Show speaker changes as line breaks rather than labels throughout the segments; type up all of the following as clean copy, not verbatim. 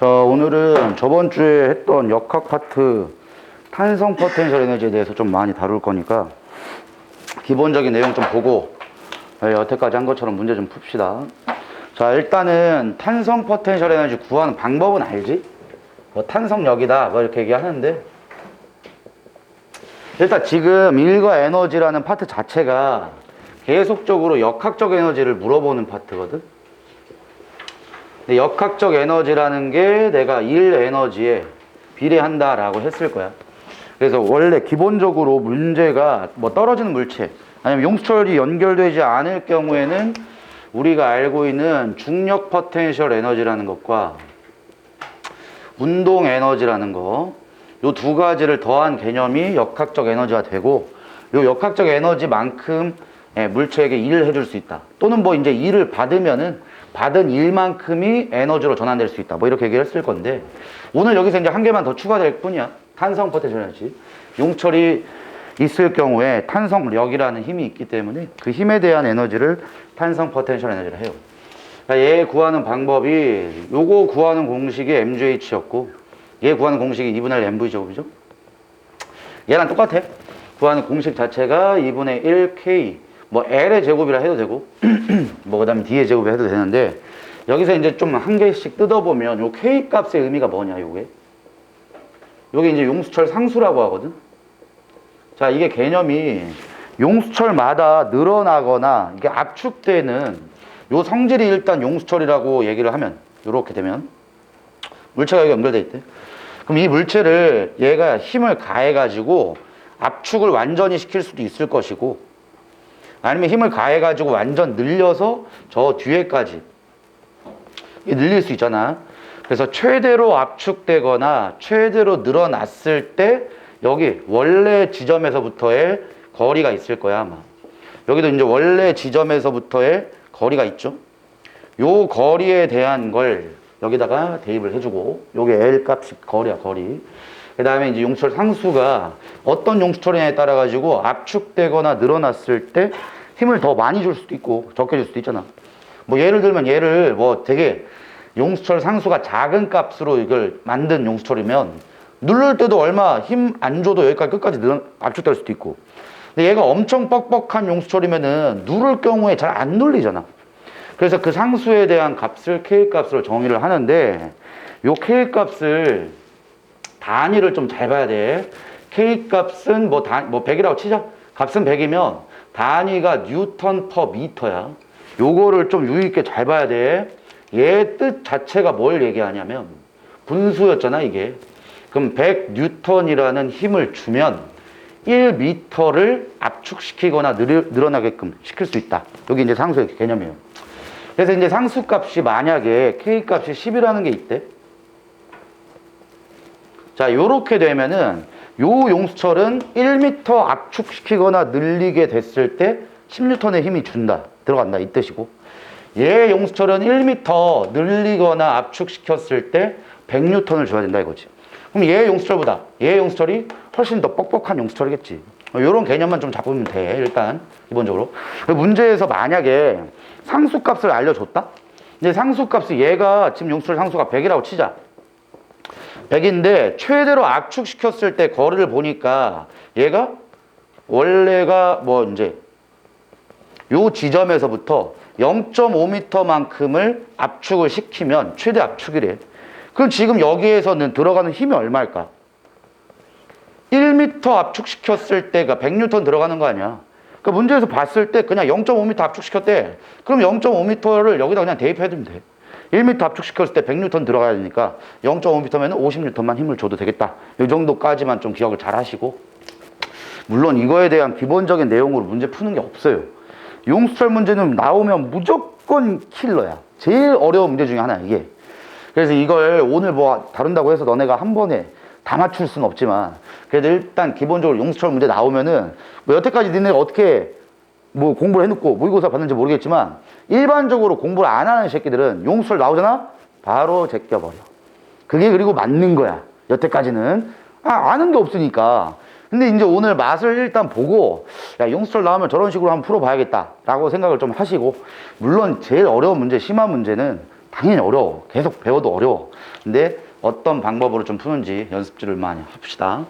자, 오늘은 저번 주에 했던 역학 파트 탄성 포텐셜 에너지에 대해서 좀 많이 다룰 거니까 기본적인 내용 좀 보고 여태까지 한 것처럼 문제 좀 풉시다. 자, 일단은 탄성 포텐셜 에너지 구하는 방법은 알지? 뭐 탄성력이다 뭐 이렇게 얘기하는데, 일단 지금 일과 에너지라는 파트 자체가 계속적으로 역학적 에너지를 물어보는 파트거든. 근데 역학적 에너지라는 게 내가 일 에너지에 비례한다 라고 했을 거야. 그래서 원래 기본적으로 문제가 뭐 떨어지는 물체 아니면 용수철이 연결되지 않을 경우에는 우리가 알고 있는 중력 포텐셜 에너지라는 것과 운동 에너지라는 거, 요 두 가지를 더한 개념이 역학적 에너지가 되고, 요 역학적 에너지만큼 물체에게 일을 해줄 수 있다. 또는 뭐 이제 일을 받으면은 받은 일만큼이 에너지로 전환될 수 있다. 뭐 이렇게 얘기를 했을 건데, 오늘 여기서 이제 한 개만 더 추가될 뿐이야. 탄성 포텐셜 에너지. 용철이 있을 경우에 탄성력이라는 힘이 있기 때문에 그 힘에 대한 에너지를 탄성 포텐셜 에너지를 해요. 얘 구하는 방법이, 요거 구하는 공식이 MGH였고, 얘 구하는 공식이 2분의 1 MV 제곱이죠. 얘랑 똑같아. 구하는 공식 자체가 2분의 1 K, 뭐 L의 제곱이라 해도 되고 뭐 그 다음에 D의 제곱이라 해도 되는데, 여기서 이제 좀 한 개씩 뜯어보면 요 K 값의 의미가 뭐냐, 요게 이제 용수철 상수라고 하거든. 자, 이게 개념이 용수철마다 늘어나거나 이게 압축되는 요 성질이 일단 용수철이라고 얘기를 하면, 요렇게 되면 물체가 여기 연결돼 있대. 그럼 이 물체를 얘가 힘을 가해가지고 압축을 완전히 시킬 수도 있을 것이고, 아니면 힘을 가해가지고 완전 늘려서 저 뒤에까지 늘릴 수 있잖아. 그래서 최대로 압축되거나 최대로 늘어났을 때 여기 원래 지점에서부터의 거리가 있을 거야, 아마. 여기도 이제 원래 지점에서부터의 거리가 있죠. 요 거리에 대한 걸 여기다가 대입을 해주고, 요게 L 값이 거리야, 거리. 그 다음에 이제 용수철 상수가 어떤 용수철이냐에 따라 가지고 압축되거나 늘어났을 때 힘을 더 많이 줄 수도 있고 적게 줄 수도 있잖아. 뭐 예를 들면 얘를 뭐 되게 용수철 상수가 작은 값으로 이걸 만든 용수철이면 누를 때도 얼마 힘 안 줘도 여기까지 끝까지 압축될 수도 있고, 근데 얘가 엄청 뻑뻑한 용수철이면은 누를 경우에 잘 안 눌리잖아. 그래서 그 상수에 대한 값을 K 값으로 정의를 하는데, 요 K 값을 단위를 좀 잘 봐야 돼. K 값은 뭐 100이라고 치자. 값은 100이면 단위가 뉴턴 퍼 미터야. 요거를 좀 유의 있게 잘 봐야 돼. 얘 뜻 자체가 뭘 얘기하냐면 분수였잖아, 이게. 그럼 100 뉴턴이라는 힘을 주면 1미터를 압축시키거나 늘어나게끔 시킬 수 있다. 여기 이제 상수의 개념이에요. 그래서 이제 상수값이 만약에 K 값이 10이라는 게 있대. 자, 요렇게 되면은 요 용수철은 1m 압축시키거나 늘리게 됐을 때 10N의 힘이 들어간다 이 뜻이고, 얘 용수철은 1m 늘리거나 압축시켰을 때 100N을 줘야 된다 이거지. 그럼 얘 용수철이 훨씬 더 뻑뻑한 용수철이겠지. 요런 개념만 좀 잡으면 돼, 일단 기본적으로. 문제에서 만약에 상수값을 알려줬다? 근데 상수값이 얘가 지금 용수철 상수가 100이라고 치자. 100인데 최대로 압축시켰을 때 거리를 보니까 얘가 원래가 뭐 이제 요 지점에서부터 0.5m만큼을 압축을 시키면 최대 압축이래. 그럼 지금 여기에서는 들어가는 힘이 얼마일까? 1m 압축시켰을 때가 100N 들어가는 거 아니야. 그러니까 문제에서 봤을 때 그냥 0.5m 압축시켰대. 그럼 0.5m를 여기다 그냥 대입해두면 돼. 1m 압축시켰을 때 100N 들어가야 되니까 0.5m면 50N만 힘을 줘도 되겠다. 이 정도까지만 좀 기억을 잘 하시고, 물론 이거에 대한 기본적인 내용으로 문제 푸는 게 없어요. 용수철 문제는 나오면 무조건 킬러야. 제일 어려운 문제 중에 하나야, 이게. 그래서 이걸 오늘 뭐 다룬다고 해서 너네가 한 번에 다 맞출 수는 없지만, 그래도 일단 기본적으로 용수철 문제 나오면은 뭐 여태까지 니네가 어떻게 뭐 공부를 해놓고 모의고사 받는지 모르겠지만, 일반적으로 공부를 안 하는 새끼들은 용수철 나오잖아? 바로 제껴버려. 그게 그리고 맞는 거야, 여태까지는. 아는 게 없으니까. 근데 이제 오늘 맛을 일단 보고, 야, 용수철 나오면 저런 식으로 한번 풀어봐야겠다 라고 생각을 좀 하시고, 물론 제일 어려운 문제, 심한 문제는 당연히 어려워. 계속 배워도 어려워. 근데 어떤 방법으로 좀 푸는지 연습들을 많이 합시다.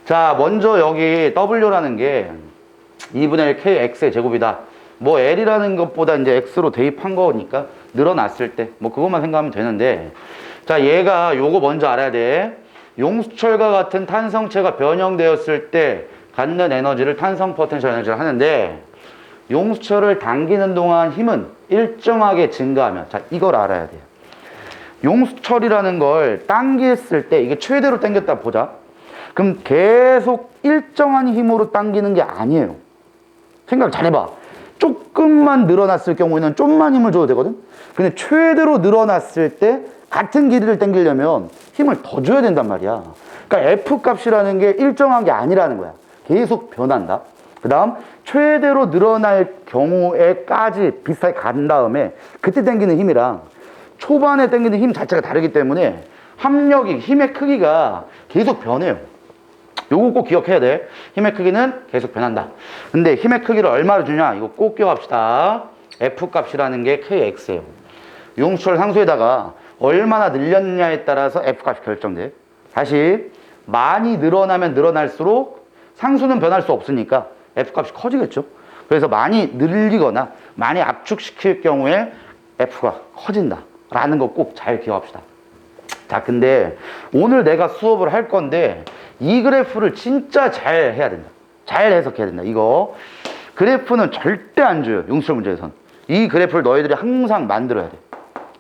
자, 먼저 여기 W라는 게 2분의 1 KX의 제곱이다. 뭐 L이라는 것보다 이제 X로 대입한 거니까 늘어났을 때 뭐 그것만 생각하면 되는데, 자, 얘가 요거 먼저 알아야 돼. 용수철과 같은 탄성체가 변형되었을 때 갖는 에너지를 탄성 포텐셜 에너지를 하는데, 용수철을 당기는 동안 힘은 일정하게 증가하면, 자, 이걸 알아야 돼요. 용수철이라는 걸 당겼을 때, 이게 최대로 당겼다 보자. 그럼 계속 일정한 힘으로 당기는 게 아니에요. 생각 잘 해봐. 조금만 늘어났을 경우에는 좀만 힘을 줘도 되거든. 근데 최대로 늘어났을 때 같은 길이를 당기려면 힘을 더 줘야 된단 말이야. 그러니까 F 값이라는 게 일정한 게 아니라는 거야. 계속 변한다. 그 다음 최대로 늘어날 경우에까지 비슷하게 간 다음에 그때 당기는 힘이랑 초반에 당기는 힘 자체가 다르기 때문에 합력이, 힘의 크기가 계속 변해요. 요거 꼭 기억해야 돼. 힘의 크기는 계속 변한다. 근데 힘의 크기를 얼마로 주냐? 이거 꼭 기억합시다. F 값이라는 게 KX예요. 용수철 상수에다가 얼마나 늘렸냐에 따라서 F 값이 결정돼. 다시 많이 늘어나면 늘어날수록 상수는 변할 수 없으니까 F 값이 커지겠죠. 그래서 많이 늘리거나 많이 압축시킬 경우에 F가 커진다 라는 거 꼭 잘 기억합시다. 자, 근데 오늘 내가 수업을 할 건데 이 그래프를 진짜 잘 해야 된다. 잘 해석해야 된다. 이거 그래프는 절대 안 줘요. 용수철 문제에선. 이 그래프를 너희들이 항상 만들어야 돼.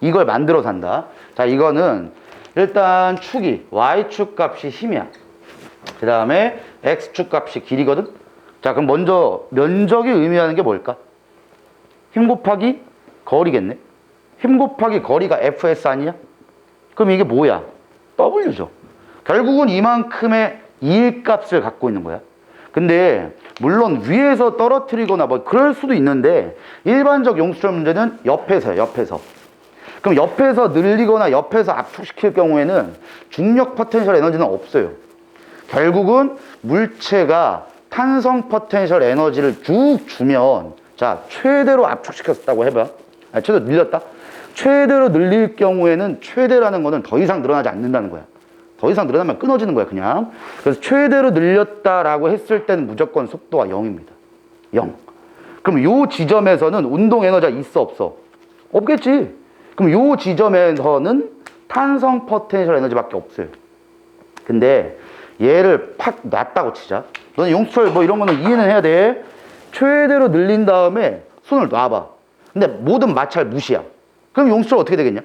이걸 만들어서 한다. 자, 이거는 일단 축이 Y축 값이 힘이야. 그 다음에 X축 값이 길이거든. 자, 그럼 먼저 면적이 의미하는 게 뭘까? 힘 곱하기 거리겠네. 힘 곱하기 거리가 FS 아니야? 그럼 이게 뭐야? W죠. 결국은 이만큼의 일값을 갖고 있는 거야. 근데 물론 위에서 떨어뜨리거나 뭐 그럴 수도 있는데 일반적 용수철 문제는 옆에서요. 옆에서. 그럼 옆에서 늘리거나 옆에서 압축시킬 경우에는 중력 포텐셜 에너지는 없어요. 결국은 물체가 탄성 포텐셜 에너지를 쭉 주면, 자, 최대로 압축시켰다고 해봐. 최대로 늘렸다. 최대로 늘릴 경우에는 최대라는 거는 더 이상 늘어나지 않는다는 거야. 더 이상 늘어나면 끊어지는 거야, 그냥. 그래서 최대로 늘렸다라고 했을 때는 무조건 속도가 0입니다. 0. 그럼 요 지점에서는 운동 에너지가 있어, 없어? 없겠지. 그럼 요 지점에서는 탄성 포텐셜 에너지밖에 없어요. 근데 얘를 팍 놨다고 치자. 너는 용수철 뭐 이런 거는 이해는 해야 돼. 최대로 늘린 다음에 손을 놔봐. 근데 모든 마찰 무시야. 그럼 용수철 어떻게 되겠냐?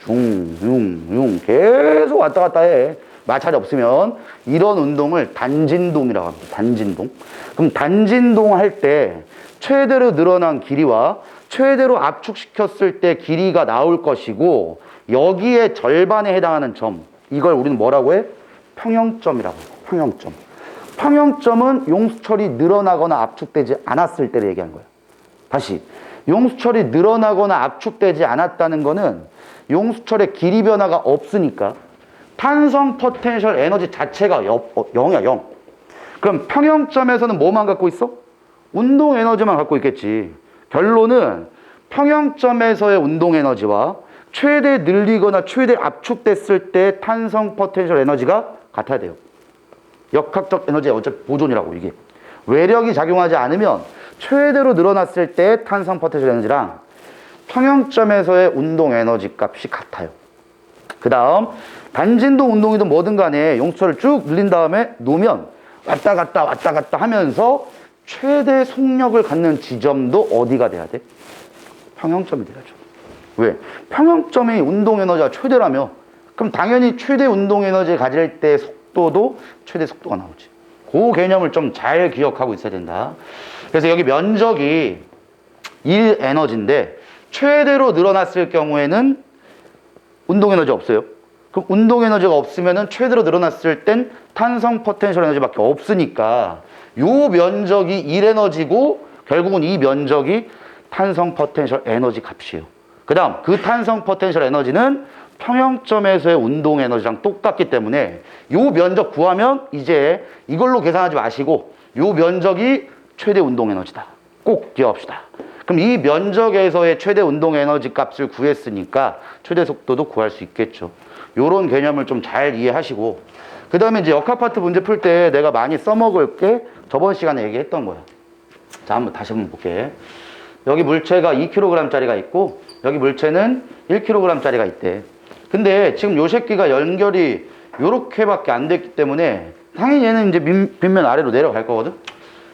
융 계속 왔다 갔다 해. 마찰이 없으면. 이런 운동을 단진동이라고 합니다. 단진동. 그럼 단진동 할 때 최대로 늘어난 길이와 최대로 압축시켰을 때 길이가 나올 것이고, 여기에 절반에 해당하는 점, 이걸 우리는 뭐라고 해? 평형점이라고 해요. 평형점. 평형점은 용수철이 늘어나거나 압축되지 않았을 때를 얘기하는 거예요. 다시, 용수철이 늘어나거나 압축되지 않았다는 거는 용수철의 길이 변화가 없으니까 탄성 포텐셜 에너지 자체가 0이야, 0. 그럼 평형점에서는 뭐만 갖고 있어? 운동 에너지만 갖고 있겠지. 결론은 평형점에서의 운동 에너지와 최대 늘리거나 최대 압축됐을 때 탄성 포텐셜 에너지가 같아야 돼요. 역학적 에너지의 어차피 보존이라고, 이게. 외력이 작용하지 않으면 최대로 늘어났을 때 탄성 포텐셜 에너지랑 평형점에서의 운동 에너지 값이 같아요. 그 다음 단진동 운동이든 뭐든 간에 용수철을 쭉 늘린 다음에 놓으면 왔다 갔다 하면서 최대 속력을 갖는 지점도 어디가 돼야 돼? 평형점이 돼야죠. 왜? 평형점이 운동 에너지가 최대라며, 그럼 당연히 최대 운동 에너지 가질 때 속도도 최대 속도가 나오지. 그 개념을 좀 잘 기억하고 있어야 된다. 그래서 여기 면적이 1 에너지인데 최대로 늘어났을 경우에는 운동 에너지 없어요. 그럼 운동 에너지가 없으면은 최대로 늘어났을 땐 탄성 포텐셜 에너지밖에 없으니까 요 면적이 1 에너지고 결국은 이 면적이 탄성 포텐셜 에너지 값이에요. 그 다음 그 탄성 포텐셜 에너지는 평형점에서의 운동 에너지랑 똑같기 때문에 요 면적 구하면 이제 이걸로 계산하지 마시고 요 면적이 최대 운동 에너지다. 꼭 기억합시다. 그럼 이 면적에서의 최대 운동 에너지 값을 구했으니까 최대 속도도 구할 수 있겠죠. 요런 개념을 좀 잘 이해하시고, 그 다음에 이제 역학 파트 문제 풀 때 내가 많이 써먹을 게 저번 시간에 얘기했던 거야. 자, 다시 한번 볼게. 여기 물체가 2kg짜리가 있고, 여기 물체는 1kg짜리가 있대. 근데 지금 요 새끼가 연결이 요렇게밖에 안 됐기 때문에 당연히 얘는 이제 빗면 아래로 내려갈 거거든.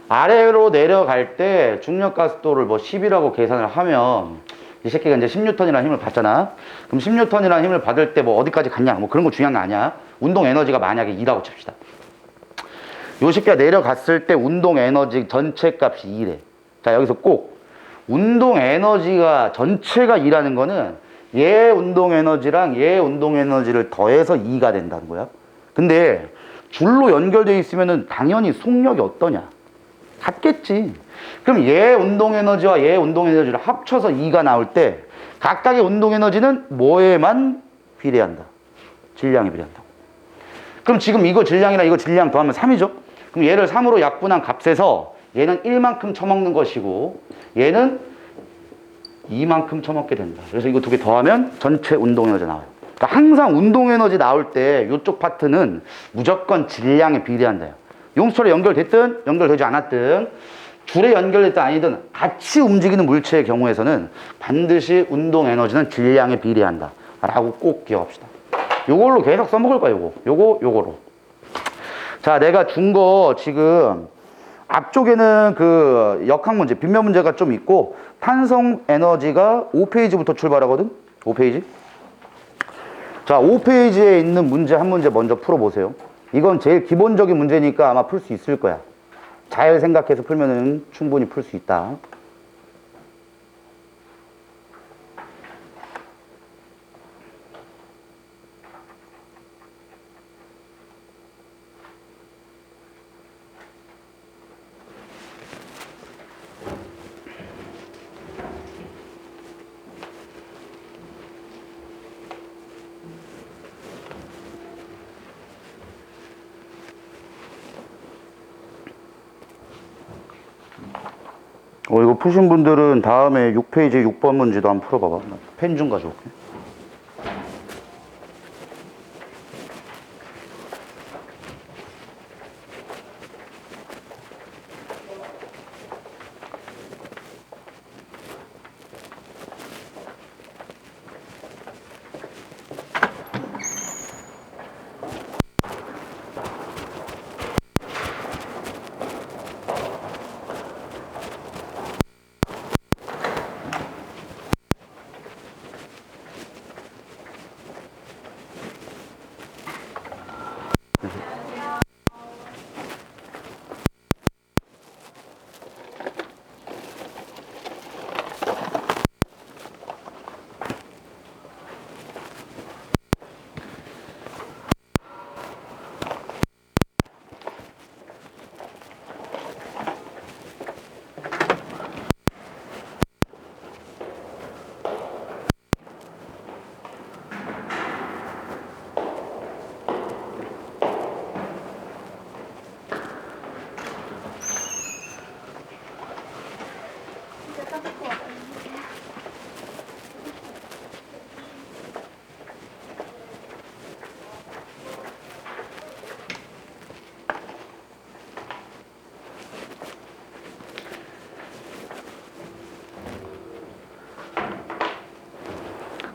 아래로 내려갈 때 중력 가속도를 뭐 10이라고 계산을 하면 이 새끼가 이제 10N이라는 힘을 받잖아. 그럼 10N이라는 힘을 받을 때 뭐 어디까지 갔냐, 뭐 그런 거 중요한 거 아니야. 운동 에너지가 만약에 2라고 칩시다. 요 새끼가 내려갔을 때 운동 에너지 전체 값이 2래. 자, 여기서 꼭 운동 에너지가 전체가 2라는 거는 얘 운동 에너지랑 얘 운동 에너지를 더해서 2가 된다는 거야. 근데 줄로 연결되어 있으면은 당연히 속력이 어떠냐? 같겠지. 그럼 얘 운동 에너지와 얘 운동 에너지를 합쳐서 2가 나올 때 각각의 운동 에너지는 뭐에만 비례한다? 질량에 비례한다. 그럼 지금 이거 질량이랑 이거 질량 더하면 3이죠? 그럼 얘를 3으로 약분한 값에서 얘는 1만큼 처먹는 것이고 얘는 2만큼 처먹게 된다. 그래서 이거 두 개 더하면 전체 운동 에너지 나와요. 그러니까 항상 운동 에너지 나올 때 이쪽 파트는 무조건 질량에 비례한다요. 용수철에 연결됐든 연결되지 않았든 줄에 연결됐든 아니든 같이 움직이는 물체의 경우에서는 반드시 운동 에너지는 질량에 비례한다 라고 꼭 기억합시다. 요걸로 계속 써먹을 거야. 요거로. 자, 내가 준 거 지금 앞쪽에는 그 역학 문제, 빗면 문제가 좀 있고 탄성 에너지가 5페이지부터 출발하거든. 5페이지. 자, 5페이지에 있는 문제 한 문제 먼저 풀어보세요. 이건 제일 기본적인 문제니까 아마 풀 수 있을 거야. 잘 생각해서 풀면은 충분히 풀 수 있다. 이거 푸신 분들은 다음에 6페이지 6번 문제도 한번 풀어봐봐. 펜 좀 가져올게.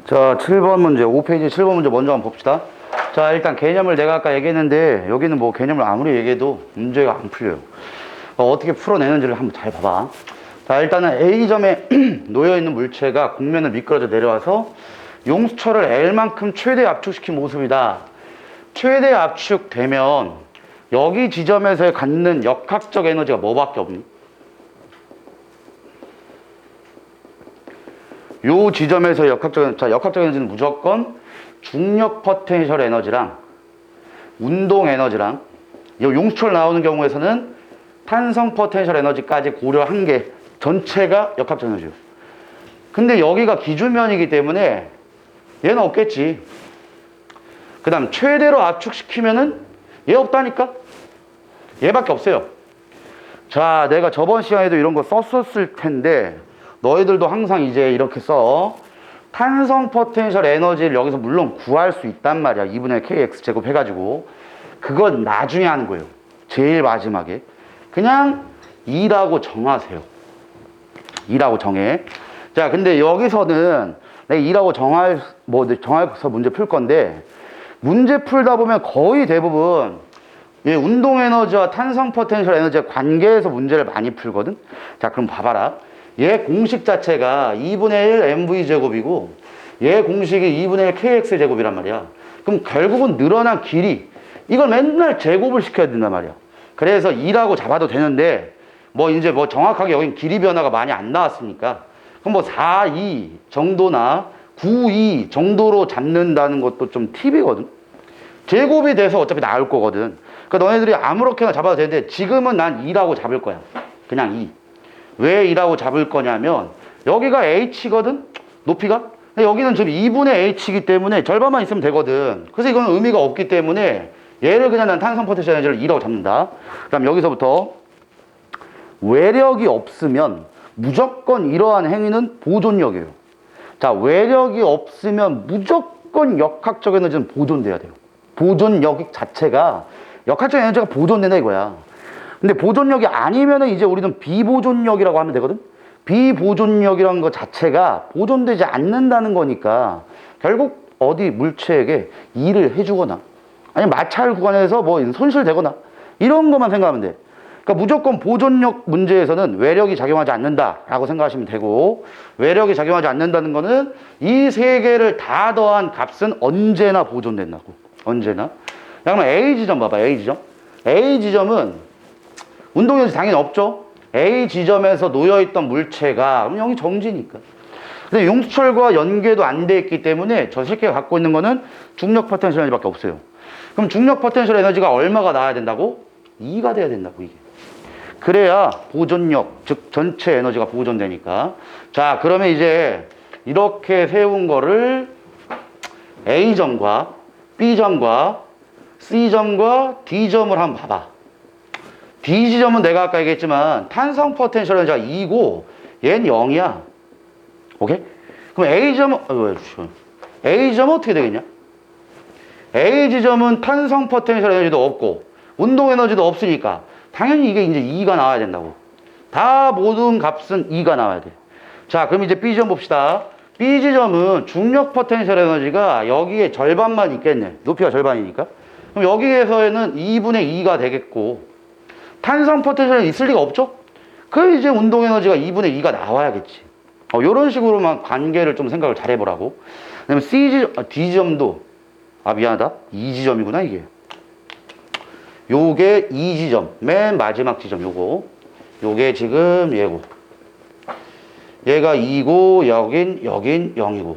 자, 7번 문제, 5페이지 7번 문제 먼저 한번 봅시다. 자, 일단 개념을 내가 아까 얘기했는데 여기는 뭐 개념을 아무리 얘기해도 문제가 안 풀려요. 어떻게 풀어내는지를 한번 잘 봐봐. 자, 일단은 A점에 놓여있는 물체가 곡면을 미끄러져 내려와서 용수철을 L만큼 최대 압축시킨 모습이다. 최대 압축되면 여기 지점에서 갖는 역학적 에너지가 뭐밖에 없니? 요 지점에서 역학적 에너지는 무조건 중력 포텐셜 에너지랑 운동 에너지랑 요 용수철 나오는 경우에서는 탄성 포텐셜 에너지까지 고려한 게 전체가 역학적 에너지예요. 근데 여기가 기준면이기 때문에 얘는 없겠지. 그 다음 최대로 압축시키면은 얘 없다니까? 얘밖에 없어요. 자, 내가 저번 시간에도 이런 거 썼었을 텐데 너희들도 항상 이제 이렇게 써. 탄성 포텐셜 에너지를 여기서 물론 구할 수 있단 말이야. 2분의 kx 제곱 해가지고. 그건 나중에 하는 거예요. 제일 마지막에. 그냥 2라고 정하세요. 2라고 정해. 자, 근데 여기서는 내가 2라고 정해서 문제 풀 건데, 문제 풀다 보면 거의 대부분 운동 에너지와 탄성 포텐셜 에너지의 관계에서 문제를 많이 풀거든. 자, 그럼 봐봐라. 얘 공식 자체가 2분의 1 mv 제곱이고 얘 공식이 2분의 1 kx 제곱이란 말이야. 그럼 결국은 늘어난 길이 이걸 맨날 제곱을 시켜야 된단 말이야. 그래서 2라고 잡아도 되는데 이제 정확하게 여긴 길이 변화가 많이 안 나왔으니까 그럼 4, 2 정도나 9, 2 정도로 잡는다는 것도 좀 팁이거든. 제곱이 돼서 어차피 나올 거거든. 그러니까 너네들이 아무렇게나 잡아도 되는데 지금은 난 2라고 잡을 거야. 그냥 2. 왜 2라고 잡을 거냐면 여기가 h거든. 높이가. 근데 여기는 지금 2분의 h이기 때문에 절반만 있으면 되거든. 그래서 이건 의미가 없기 때문에 얘를 그냥 난 탄성 포텐셜 에너지를 2라고 잡는다. 그럼 여기서부터 외력이 없으면 무조건 이러한 행위는 보존력이에요. 자, 외력이 없으면 무조건 역학적 에너지는 보존돼야 돼요. 보존력 자체가 역학적 에너지가 보존된다 이거야. 근데 보존력이 아니면은 이제 우리는 비보존력이라고 하면 되거든. 비보존력이라는 것 자체가 보존되지 않는다는 거니까 결국 어디 물체에게 일을 해주거나 아니면 마찰 구간에서 손실되거나 이런 것만 생각하면 돼. 그러니까 무조건 보존력 문제에서는 외력이 작용하지 않는다라고 생각하시면 되고, 외력이 작용하지 않는다는 거는 이 세 개를 다 더한 값은 언제나 보존된다고. 언제나. 그러면 A 지점 봐봐. A 지점. A 지점은 운동에너지 당연히 없죠. A 지점에서 놓여있던 물체가 그럼 여기 정지니까. 근데 용수철과 연계도 안 돼 있기 때문에 저 새끼가 갖고 있는 거는 중력 포텐셜 에너지밖에 없어요. 그럼 중력 포텐셜 에너지가 얼마가 나와야 된다고? 2가 돼야 된다고 이게. 그래야 보존력, 즉 전체 에너지가 보존되니까. 자, 그러면 이제 이렇게 세운 거를 A점과 B점과 C점과 D점을 한번 봐봐. D지점은 내가 아까 얘기했지만 탄성 포텐셜 에너지가 2고 얘는 0이야. 오케이? 그럼 A점은 어떻게 되겠냐? A지점은 탄성 포텐셜 에너지도 없고 운동 에너지도 없으니까 당연히 이게 이제 2가 나와야 된다고. 다 모든 값은 2가 나와야 돼. 자, 그럼 이제 B지점 봅시다. B지점은 중력 포텐셜 에너지가 여기에 절반만 있겠네. 높이가 절반이니까. 그럼 여기에서는 2분의 2가 되겠고 탄성 포텐셜이 있을 리가 없죠? 그럼 이제 운동 에너지가 2분의 2가 나와야겠지. 요런 식으로만 관계를 좀 생각을 잘 해보라고. 그다음에 D지점도 미안하다. 2지점이구나 이게. 요게 2지점. 맨 마지막 지점 요게 지금 얘고. 얘가 2고 여긴 0이고.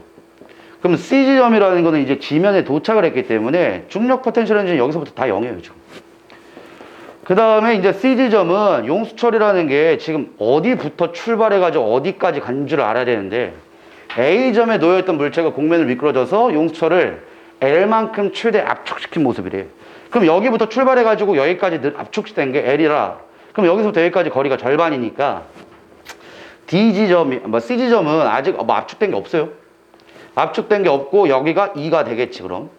그럼 C지점이라는 거는 이제 지면에 도착을 했기 때문에 중력 포텐셜 에너지는 여기서부터 다 0이에요 지금. 그 다음에 이제 C지점은 용수철이라는 게 지금 어디부터 출발해가지고 어디까지 간 줄 알아야 되는데 A점에 놓여있던 물체가 공면을 미끄러져서 용수철을 L만큼 최대 압축시킨 모습이래. 그럼 여기부터 출발해가지고 여기까지 압축된 게 L이라. 그럼 여기서부터 여기까지 거리가 절반이니까 C지점은 아직 압축된 게 없어요. 압축된 게 없고 여기가 2가 되겠지 그럼.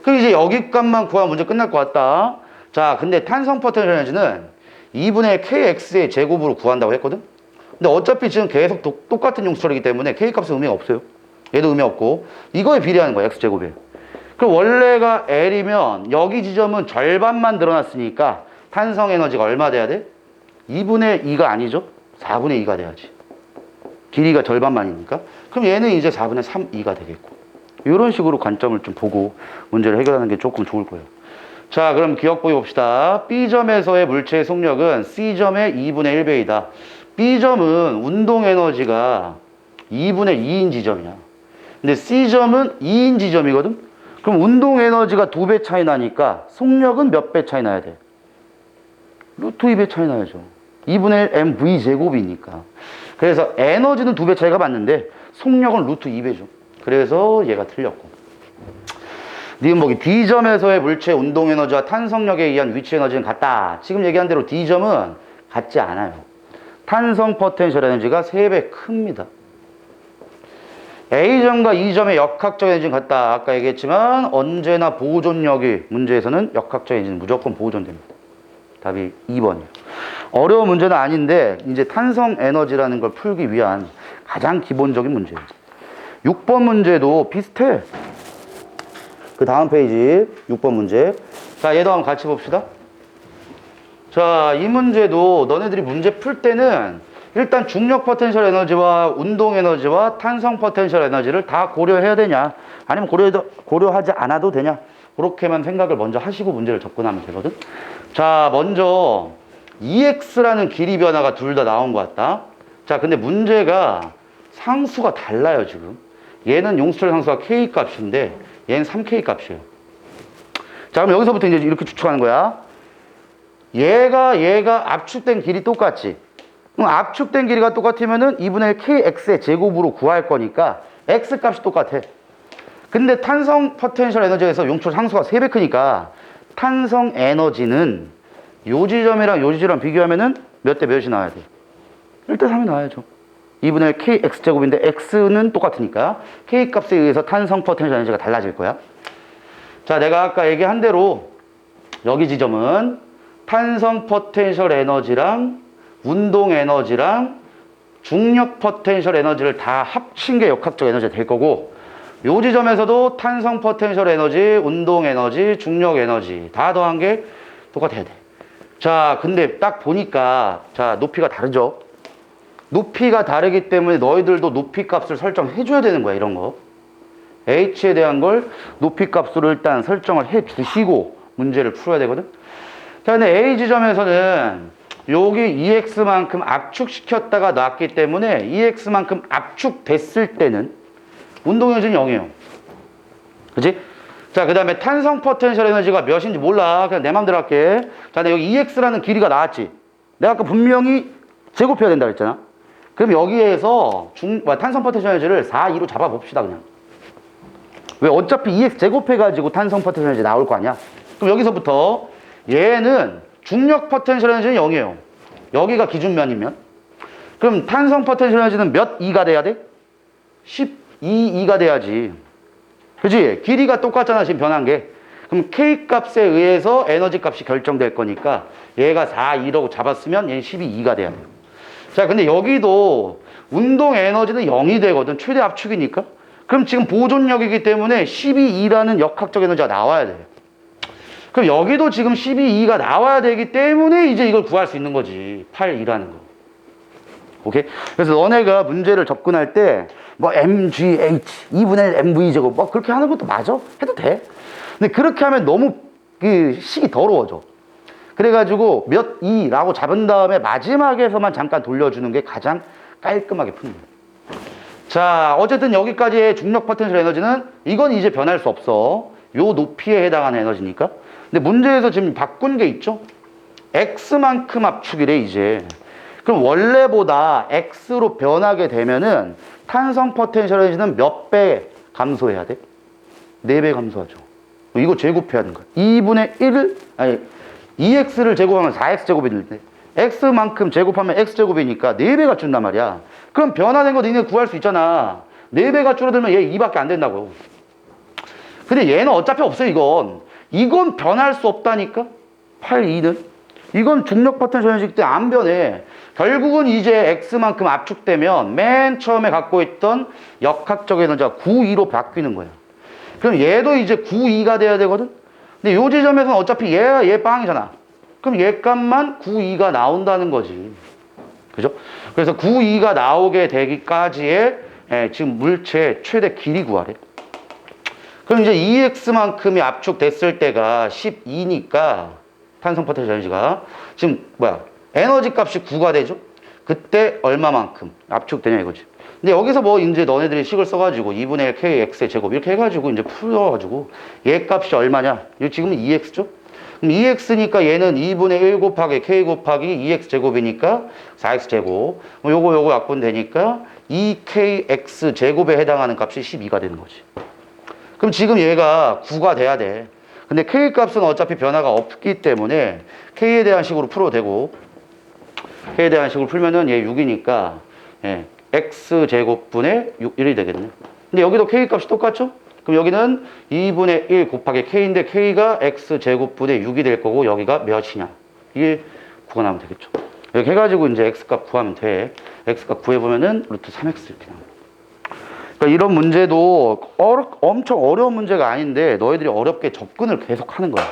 그럼 이제 여기 값만 구하면 문제 끝날 것 같다. 자, 근데 탄성 포텐셜 에너지는 2분의 kx의 제곱으로 구한다고 했거든? 근데 어차피 지금 계속 똑같은 용수철이기 때문에 k 값은 의미가 없어요. 얘도 의미 없고 이거에 비례하는 거야, x제곱에. 그럼 원래가 L이면 여기 지점은 절반만 늘어났으니까 탄성 에너지가 얼마 돼야 돼? 2분의 2가 아니죠? 4분의 2가 돼야지. 길이가 절반만이니까. 그럼 얘는 이제 4분의 3, 2가 되겠고. 이런 식으로 관점을 좀 보고 문제를 해결하는 게 조금 좋을 거예요. 자, 그럼 기억보기 봅시다. B점에서의 물체의 속력은 C점의 2분의 1배이다. B점은 운동 에너지가 2분의 2인 지점이야. 근데 C점은 2인 지점이거든? 그럼 운동 에너지가 2배 차이 나니까 속력은 몇 배 차이 나야 돼? 루트 2배 차이 나야죠. 2분의 1 mv 제곱이니까. 그래서 에너지는 2배 차이가 맞는데 속력은 루트 2배죠. 그래서 얘가 틀렸고. 니은 보기 D점에서의 물체의 운동 에너지와 탄성력에 의한 위치 에너지는 같다. 지금 얘기한 대로 D점은 같지 않아요. 탄성 포텐셜 에너지가 3배 큽니다. A점과 E점의 역학적 에너지는 같다. 아까 얘기했지만 언제나 보존력이 문제에서는 역학적 에너지는 무조건 보존됩니다. 답이 2번이에요. 어려운 문제는 아닌데 이제 탄성 에너지라는 걸 풀기 위한 가장 기본적인 문제예요. 6번 문제도 비슷해. 그 다음 페이지 6번 문제. 자, 얘도 한번 같이 봅시다. 자, 이 문제도 너네들이 문제 풀 때는 일단 중력 포텐셜 에너지와 운동 에너지와 탄성 포텐셜 에너지를 다 고려해야 되냐, 아니면 고려하지 않아도 되냐, 그렇게만 생각을 먼저 하시고 문제를 접근하면 되거든. 자, 먼저 EX라는 길이 변화가 둘 다 나온 것 같다. 자, 근데 문제가 상수가 달라요. 지금 얘는 용수철 상수가 K 값인데 얘는 3K 값이에요. 자, 그럼 여기서부터 이제 이렇게 추측하는 거야. 얘가 압축된 길이 똑같지. 그럼 압축된 길이가 똑같으면은 2분의 1 KX의 제곱으로 구할 거니까 X 값이 똑같아. 근데 탄성 포텐셜 에너지에서 용출 상수가 3배 크니까 탄성 에너지는 요 지점이랑 요 지점이랑 비교하면은 몇 대 몇이 나와야 돼? 1대 3이 나와야죠. 2분의 1 KX 제곱인데 X는 똑같으니까 K 값에 의해서 탄성 포텐셜 에너지가 달라질 거야. 자, 내가 아까 얘기한 대로 여기 지점은 탄성 포텐셜 에너지랑 운동 에너지랑 중력 포텐셜 에너지를 다 합친 게 역학적 에너지가 될 거고, 요 지점에서도 탄성 포텐셜 에너지, 운동 에너지, 중력 에너지 다 더한 게 똑같아야 돼. 자, 근데 딱 보니까 자, 높이가 다르죠. 높이가 다르기 때문에 너희들도 높이 값을 설정해 줘야 되는 거야. 이런 거 H에 대한 걸 높이 값으로 일단 설정을 해 주시고 문제를 풀어야 되거든. 자, 근데 A 지점에서는 여기 EX만큼 압축시켰다가 놨기 때문에 EX만큼 압축됐을 때는 운동 에너지는 0이에요. 그치? 자, 그 다음에 탄성 포텐셜 에너지가 몇인지 몰라. 그냥 내 맘대로 할게. 자, 근데 여기 EX라는 길이가 나왔지. 내가 아까 분명히 제곱해야 된다 그랬잖아. 그럼 여기에서 탄성 포텐셜 에너지를 4, 2로 잡아봅시다, 그냥. 왜? 어차피 EX 제곱해가지고 탄성 포텐셜 에너지 나올 거 아니야? 그럼 여기서부터 얘는 중력 포텐셜 에너지는 0이에요. 여기가 기준면이면. 그럼 탄성 포텐셜 에너지는 몇 E가 돼야 돼? 12E가 돼야지. 그치? 길이가 똑같잖아, 지금 변한 게. 그럼 K 값에 의해서 에너지 값이 결정될 거니까 얘가 4, 2라고 잡았으면 얘는 12E가 돼야 돼요. 자, 근데 여기도 운동 에너지는 0이 되거든. 최대 압축이니까. 그럼 지금 보존력이기 때문에 12E라는 역학적 에너지가 나와야 돼요. 그럼 여기도 지금 12E가 나와야 되기 때문에 이제 이걸 구할 수 있는 거지. 8E라는 거. 오케이? 그래서 너네가 문제를 접근할 때 뭐 MGH, 2분의 1 MV 제곱 뭐 그렇게 하는 것도 맞아. 해도 돼. 근데 그렇게 하면 너무 그 식이 더러워져. 그래가지고 몇 E라고 잡은 다음에 마지막에서만 잠깐 돌려주는 게 가장 깔끔하게 푸는 거야. 자, 어쨌든 여기까지의 중력 포텐셜 에너지는 이건 이제 변할 수 없어. 요 높이에 해당하는 에너지니까. 근데 문제에서 지금 바꾼 게 있죠? X만큼 압축이래, 이제. 그럼 원래보다 X로 변하게 되면은 탄성 포텐셜 에너지는 몇 배 감소해야 돼? 4배 감소하죠. 이거 제곱해야 되는 거야. 2분의 1을, 아니, 2X를 제곱하면 4X 제곱인데, X만큼 제곱하면 X제곱이니까 4배가 준단 말이야. 그럼 변화된 거 너네 구할 수 있잖아. 4배가 줄어들면 얘 2밖에 안 된다고. 근데 얘는 어차피 없어, 이건. 이건 변할 수 없다니까? 8, 2는? 이건 중력 포텐셜 에너지 때 안 변해. 결국은 이제 X만큼 압축되면 맨 처음에 갖고 있던 역학적 에너지가 9, 2로 바뀌는 거야. 그럼 얘도 이제 9, 2가 돼야 되거든? 근데 요 지점에서는 어차피 얘 빵이잖아. 그럼 얘 값만 9, 2가 나온다는 거지. 그죠? 그래서 9, 2가 나오게 되기까지의 지금 물체의 최대 길이 구하래. 그럼 이제 EX만큼이 압축됐을 때가 12니까 탄성 포텐셜 에너지가 지금 에너지 값이 9가 되죠? 그때 얼마만큼 압축되냐 이거지. 근데 여기서 뭐 이제 너네들이 식을 써가지고 2분의 1 KX의 제곱 이렇게 해가지고 이제 풀어가지고 얘 값이 얼마냐? 이거 지금은 2X죠? 그럼 2X니까 얘는 2분의 1 곱하기 K 곱하기 2X 제곱이니까 4X 제곱. 요거 약분되니까 2KX 제곱에 해당하는 값이 12가 되는 거지. 그럼 지금 얘가 9가 돼야 돼. 근데 K 값은 어차피 변화가 없기 때문에 K에 대한 식으로 풀어도 되고, K에 대한 식으로 풀면은 얘 6이니까 예, X제곱분의 1이 되겠네. 근데 여기도 K 값이 똑같죠? 그럼 여기는 2분의 1 곱하기 K인데 K가 X제곱분의 6이 될 거고 여기가 몇이냐. 이게 구하면 되겠죠. 이렇게 해가지고 이제 X값 구하면 돼. X값 구해보면은 루트 3X 이렇게 나옵니다. 그러니까 이런 문제도 엄청 어려운 문제가 아닌데 너희들이 어렵게 접근을 계속 하는 거야.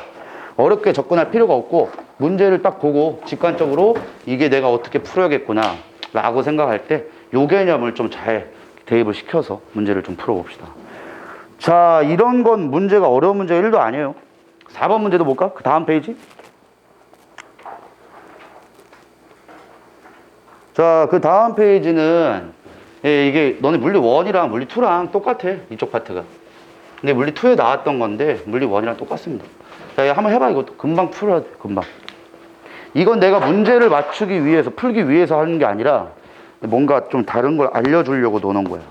어렵게 접근할 필요가 없고 문제를 딱 보고 직관적으로 이게 내가 어떻게 풀어야겠구나 라고 생각할 때 요 개념을 좀 잘 대입을 시켜서 문제를 좀 풀어봅시다. 자, 이런 건 문제가 어려운 문제가 1도 아니에요. 4번 문제도 볼까? 그 다음 페이지. 자, 그 다음 페이지는 예, 이게 너네 물리 1이랑 물리 2랑 똑같아. 이쪽 파트가. 근데 물리 2에 나왔던 건데 물리 1이랑 똑같습니다. 자, 한번 해봐. 이것도 금방 풀어야 돼. 금방. 이건 내가 문제를 맞추기 위해서 풀기 위해서 하는 게 아니라 뭔가 좀 다른 걸 알려주려고 노는 거야.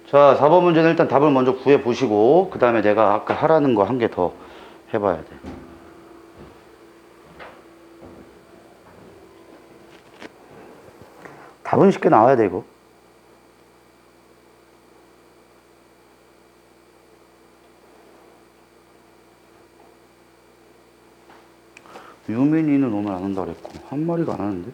자, 4번 문제는 일단 답을 먼저 구해보시고 그 다음에 내가 아까 하라는 거 한 개 더 해봐야 돼. 답은 쉽게 나와야 돼, 이거. 유민이는 오늘 안 한다 그랬고 한 마리가 안 하는데?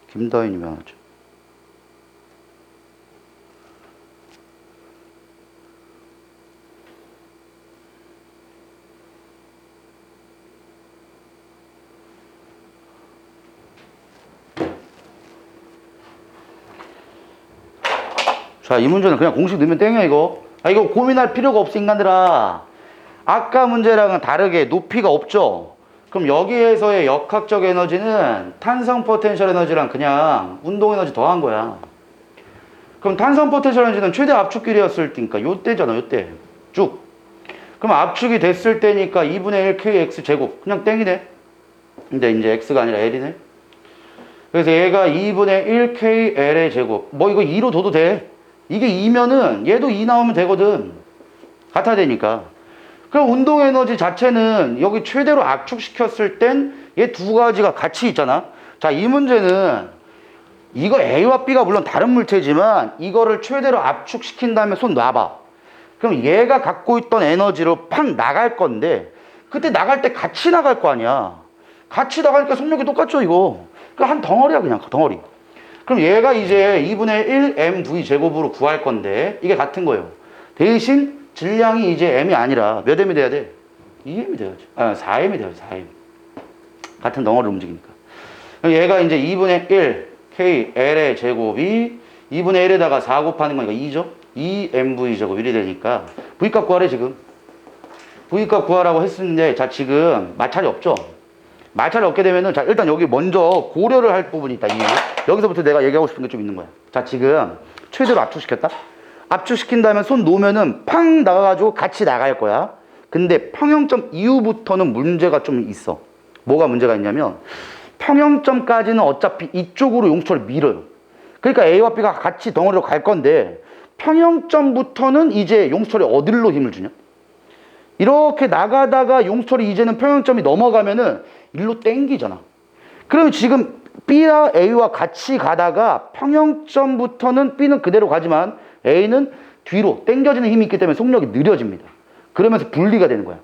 김다인이면 안 하죠. 자, 이 문제는 그냥 공식 넣으면 땡이야, 이거. 아, 이거 고민할 필요가 없어, 인간들아. 아까 문제랑은 다르게 높이가 없죠? 그럼 여기에서의 역학적 에너지는 탄성 포텐셜 에너지랑 그냥 운동 에너지 더한 거야. 그럼 탄성 포텐셜 에너지는 최대 압축끼리였을 때니까 요때잖아, 요때. 쭉. 그럼 압축이 됐을 때니까 2분의 1 kx 제곱. 그냥 땡이네. 근데 이제 x가 아니라 l이네. 그래서 얘가 2분의 1 kl의 제곱. 뭐 이거 2로 둬도 돼. 이게 2면은 얘도 2 나오면 되거든. 같아야 되니까. 그럼 운동 에너지 자체는 여기 최대로 압축시켰을 땐 얘 두 가지가 같이 있잖아. 자, 이 문제는 이거 A와 B가 물론 다른 물체지만 이거를 최대로 압축시킨 다음에 손 놔봐. 그럼 얘가 갖고 있던 에너지로 팍 나갈 건데 그때 나갈 때 같이 나갈 거 아니야. 같이 나가니까 속력이 똑같죠, 이거. 그러니까 한 덩어리야, 그냥 덩어리. 그럼 얘가 이제 2분의 1 mv 제곱으로 구할 건데 이게 같은 거예요. 대신 질량이 이제 m이 아니라 몇 m이 돼야 돼? 2m이 돼야지. 4m이 돼야지, 4m. 같은 덩어리를 움직이니까. 그럼 얘가 이제 2분의 1 k l의 제곱이 2분의 1에다가 4 곱하는 거니까 2죠? 2mv 제곱 1이 되니까 v값 구하래, 지금. v값 구하라고 했었는데 자, 지금 마찰이 없죠? 마찰이 없게 되면은 자, 일단 여기 먼저 고려를 할 부분이 있다. 여기서부터 내가 얘기하고 싶은 게 좀 있는 거야. 자, 지금 최대로 압축시켰다. 압축시킨 다음에 손 놓으면은 팡 나가가지고 같이 나갈 거야. 근데 평형점 이후부터는 문제가 좀 있어. 뭐가 문제가 있냐면 평형점까지는 어차피 이쪽으로 용철을 밀어요. 그러니까 A와 B가 같이 덩어리로 갈 건데 평형점부터는 이제 용철이 어디로 힘을 주냐? 이렇게 나가다가 용철이 이제는 평형점이 넘어가면은 일로 땡기잖아. 그러면 지금 B와 A와 같이 가다가 평형점부터는 B는 그대로 가지만 A는 뒤로 땡겨지는 힘이 있기 때문에 속력이 느려집니다. 그러면서 분리가 되는 거야.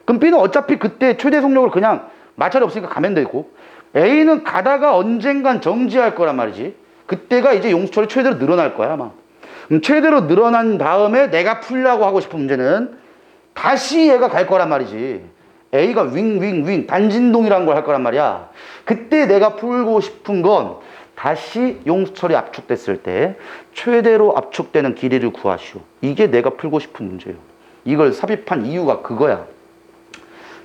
그럼 B는 어차피 그때 최대 속력을 그냥 마찰이 없으니까 가면 되고 A는 가다가 언젠간 정지할 거란 말이지. 그때가 이제 용철이 최대로 늘어날 거야, 아마. 최대로 늘어난 다음에 내가 풀려고 하고 싶은 문제는 다시 얘가 갈 거란 말이지. A가 윙 단진동이라는 걸 할 거란 말이야. 그때 내가 풀고 싶은 건 다시 용철이 압축됐을 때 최대로 압축되는 길이를 구하시오. 이게 내가 풀고 싶은 문제예요. 이걸 삽입한 이유가 그거야.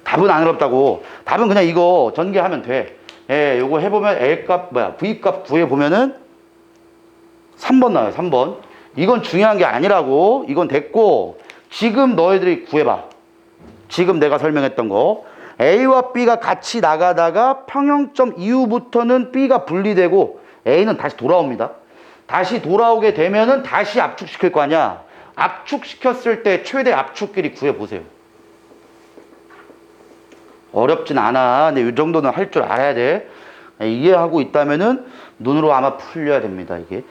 답은 안 어렵다고. 답은 그냥 이거 전개하면 돼. 예, 요거 해보면 L값, V값 구해보면은 3번 나와요, 3번. 이건 중요한 게 아니라고. 이건 됐고, 지금 너희들이 구해봐. 지금 내가 설명했던 거. A와 B가 같이 나가다가 평형점 이후부터는 B가 분리되고 A는 다시 돌아옵니다. 다시 돌아오게 되면은 다시 압축시킬 거 아니야. 압축시켰을 때 최대 압축끼리 구해보세요. 어렵진 않아. 근데 이 정도는 할 줄 알아야 돼. 이해하고 있다면은 눈으로 아마 풀려야 됩니다, 이게.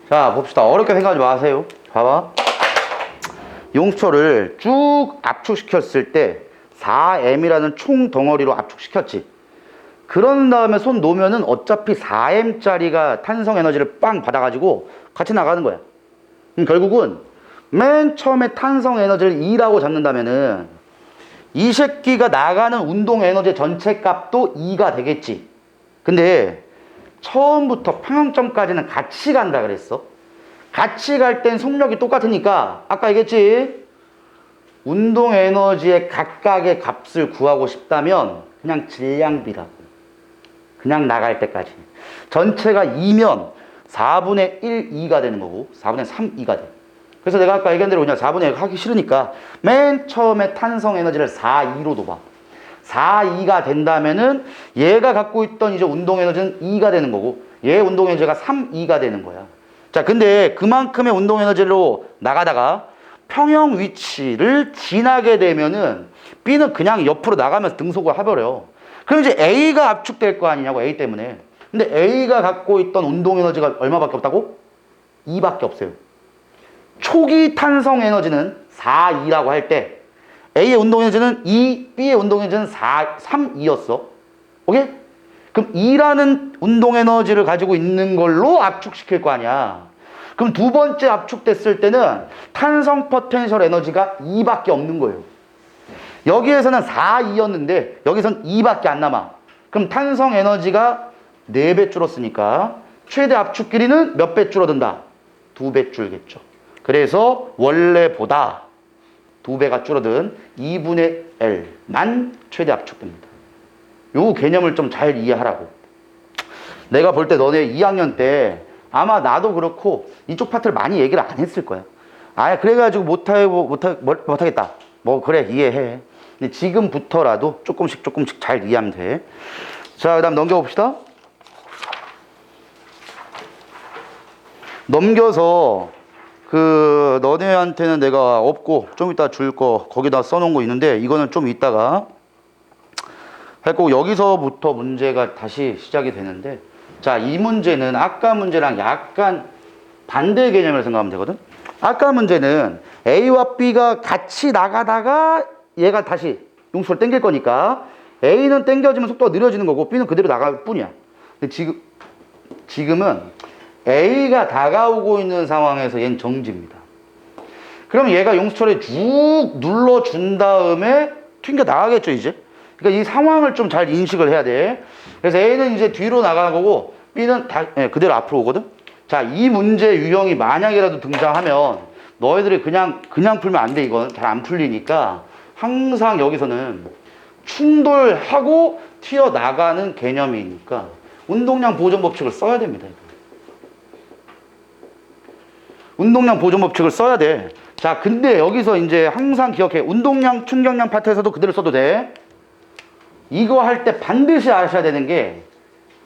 자, 봅시다. 어렵게 생각하지 마세요. 봐봐. 용수철을 쭉 압축시켰을 때 4m이라는 총 덩어리로 압축시켰지. 그런 다음에 손 놓으면은 어차피 4m짜리가 탄성 에너지를 빵 받아가지고 같이 나가는 거야. 결국은 맨 처음에 탄성 에너지를 2라고 잡는다면은 이 새끼가 나가는 운동 에너지 전체 값도 2가 되겠지. 근데 처음부터 평형점까지는 같이 간다 그랬어. 같이 갈 땐 속력이 똑같으니까 아까 얘기했지. 운동 에너지의 각각의 값을 구하고 싶다면 그냥 질량비라고. 그냥 나갈 때까지. 전체가 2면 4분의 1, 2가 되는 거고 4분의 3, 2가 돼. 그래서 내가 아까 얘기한 대로 그냥 4분의 1 하기 싫으니까 맨 처음에 탄성 에너지를 4, 2로 둬봐. 4, 2가 된다면은 얘가 갖고 있던 이제 운동 에너지는 2가 되는 거고 얘 운동 에너지가 3, 2가 되는 거야. 자, 근데 그만큼의 운동 에너지로 나가다가 평형 위치를 지나게 되면은 B는 그냥 옆으로 나가면서 등속을 해버려. 그럼 이제 A가 압축될 거 아니냐고, A 때문에. 근데 A가 갖고 있던 운동 에너지가 얼마밖에 없다고? 2밖에 없어요. 초기 탄성 에너지는 4, 2라고 할 때 A의 운동 에너지는 2, B의 운동 에너지는 4, 3, 2였어. 오케이? 그럼 2라는 운동 에너지를 가지고 있는 걸로 압축시킬 거 아니야. 그럼 두 번째 압축됐을 때는 탄성 포텐셜 에너지가 2밖에 없는 거예요. 여기에서는 4, 2였는데 여기선 2밖에 안 남아. 그럼 탄성 에너지가 4배 줄었으니까 최대 압축 길이는 몇 배 줄어든다? 2배 줄겠죠. 그래서 원래보다 2배가 줄어든 2분의 L만 최대 압축됩니다. 요 개념을 좀 잘 이해하라고. 내가 볼 때 너네 2학년 때 아마 나도 그렇고 이쪽 파트를 많이 얘기를 안 했을 거야. 아, 그래가지고 못하겠다. 뭐 그래, 이해해. 근데 지금부터라도 조금씩 잘 이해하면 돼. 자, 그 다음 넘겨봅시다. 넘겨서 너네한테는 내가 없고 좀 이따 줄 거 거기다 써놓은 거 있는데 이거는 좀 이따가 할 거고 여기서부터 문제가 다시 시작이 되는데 자, 이 문제는 아까 문제랑 약간 반대 개념을 생각하면 되거든. 아까 문제는 A와 B가 같이 나가다가 얘가 다시 용수를 당길 거니까 A는 당겨지면 속도가 느려지는 거고 B는 그대로 나갈 뿐이야. 근데 지금은 A가 다가오고 있는 상황에서 얘는 정지입니다. 그럼 얘가 용수철에 쭉 눌러준 다음에 튕겨 나가겠죠, 이제? 그러니까 이 상황을 좀 잘 인식을 해야 돼. 그래서 A는 이제 뒤로 나가는 거고 B는 그대로 앞으로 오거든. 자, 이 문제 유형이 만약이라도 등장하면 너희들이 그냥 풀면 안 돼. 이건 잘 안 풀리니까 항상 여기서는 충돌하고 튀어나가는 개념이니까 운동량 보존 법칙을 써야 됩니다. 운동량 보존 법칙을 써야 돼. 자, 근데 여기서 이제 항상 기억해. 운동량, 충격량 파트에서도 그대로 써도 돼. 이거 할 때 반드시 아셔야 되는 게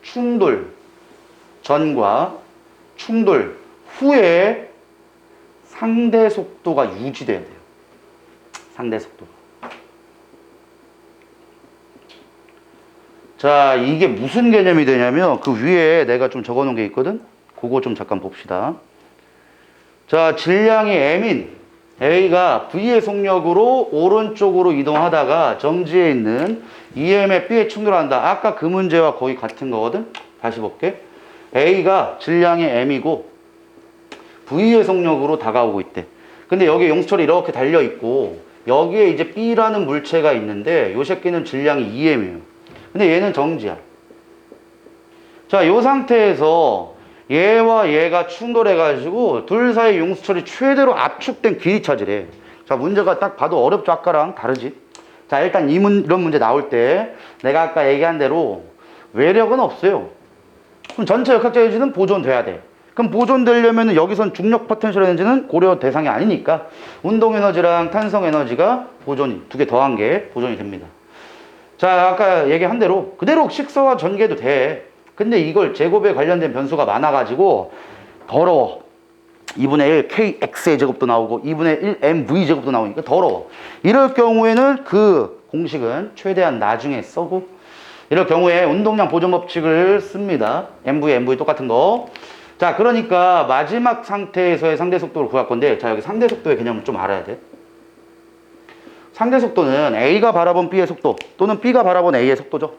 충돌 전과 충돌 후에 상대 속도가 유지돼야 돼요. 상대 속도가. 자, 이게 무슨 개념이 되냐면 그 위에 내가 좀 적어 놓은 게 있거든. 그거 좀 잠깐 봅시다. 자, 질량이 M인 A가 V의 속력으로 오른쪽으로 이동하다가 정지해 있는 EM에 B에 충돌한다. 아까 그 문제와 거의 같은 거거든. 다시 볼게. A가 질량이 M이고 V의 속력으로 다가오고 있대. 근데 여기 용수철이 이렇게 달려있고 여기에 이제 B라는 물체가 있는데 요 새끼는 질량이 2M이에요. 근데 얘는 정지야. 자, 요 상태에서 얘와 얘가 충돌해가지고 둘 사이 용수철이 최대로 압축된 길이 차지래. 자, 문제가 딱 봐도 어렵죠? 아까랑 다르지? 자, 일단 이런 문제 나올 때 내가 아까 얘기한 대로 외력은 없어요. 그럼 전체 역학적 에너지는 보존돼야 돼. 그럼 보존되려면 여기선 중력 포텐셜 에너지는 고려 대상이 아니니까 운동 에너지랑 탄성 에너지가 보존이 두 개 더한 게 보존이 됩니다. 자, 아까 얘기한 대로 그대로 식서와 전개도 돼. 근데 이걸 제곱에 관련된 변수가 많아가지고 더러워. 2분의 1 kx의 제곱도 나오고 2분의 1 mv 제곱도 나오니까 더러워. 이럴 경우에는 그 공식은 최대한 나중에 쓰고, 이럴 경우에 운동량 보존 법칙을 씁니다. mv 똑같은 거. 자, 그러니까 마지막 상태에서의 상대 속도를 구할 건데, 자, 여기 상대 속도의 개념을 좀 알아야 돼. 상대 속도는 A가 바라본 B의 속도 또는 B가 바라본 A의 속도죠.